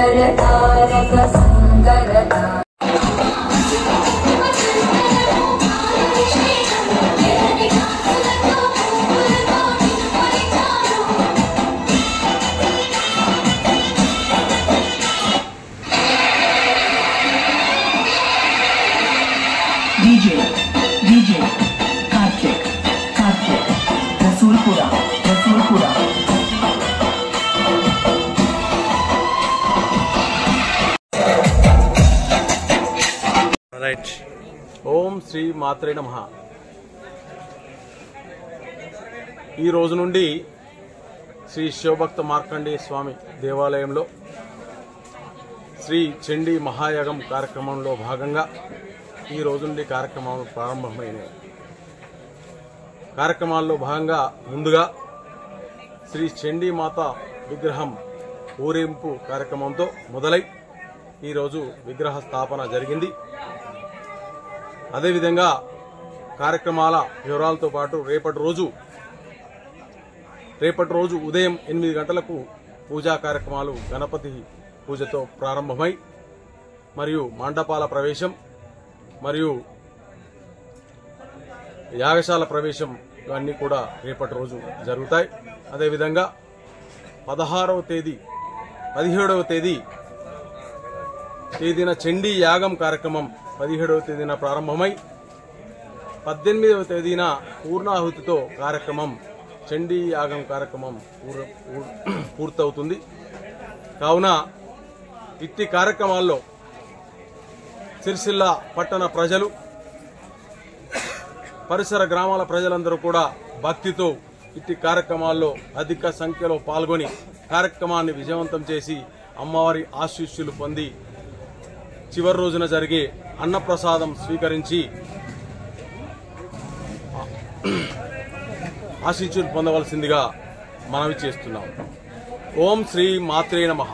संगरतारक संगरता DJ Kartik Rasulpura right. ఓం శ్రీ మాత్రే నమః. ఈ రోజు నుండి శ్రీ శివభక్త మార్కండేయ స్వామి దేవాలయంలో శ్రీ చండీ మహాయాగం కార్యక్రమంలో భాగంగా ఈ రోజు నుండి కార్యక్రమాలు ప్రారంభమైనవి. కార్యక్రమాల్లో భాగంగా ముందుగా శ్రీ చండీ మాత విగ్రహం ఊరేంపు కార్యక్రమంతో మొదలై ఈరోజు విగ్రహ స్థాపన జరిగింది. అదేవిధంగా కార్యక్రమాల వివరాలతో పాటు రేపటి రోజు ఉదయం 8 గంటలకు పూజా కార్యక్రమాలు గణపతి పూజతో ప్రారంభమై మరియు మండపాల ప్రవేశం మరియు యాగశాల ప్రవేశం ఇవన్నీ కూడా రేపటి రోజు జరుగుతాయి. అదేవిధంగా 17వ తేదీన చండీ యాగం కార్యక్రమం 17వ తేదీన ప్రారంభమై 18వ తేదీన పూర్ణాహుతితో కార్యక్రమం చండీ యాగం కార్యక్రమం పూర్తవుతుంది. కావున ఇట్టి కార్యక్రమాల్లో సిరిసిల్ల పట్టణ ప్రజలు పరిసర గ్రామాల ప్రజలందరూ కూడా భక్తితో ఇట్టి కార్యక్రమాల్లో అధిక సంఖ్యలో పాల్గొని కార్యక్రమాన్ని విజయవంతం చేసి అమ్మవారి ఆశీస్సులు పొంది చివరి రోజున జరిగే అన్నప్రసాదం స్వీకరించి ఆశీస్సులు పొందవలసిందిగా మనవి చేస్తున్నాం. ఓం శ్రీ మాత్రే నమః.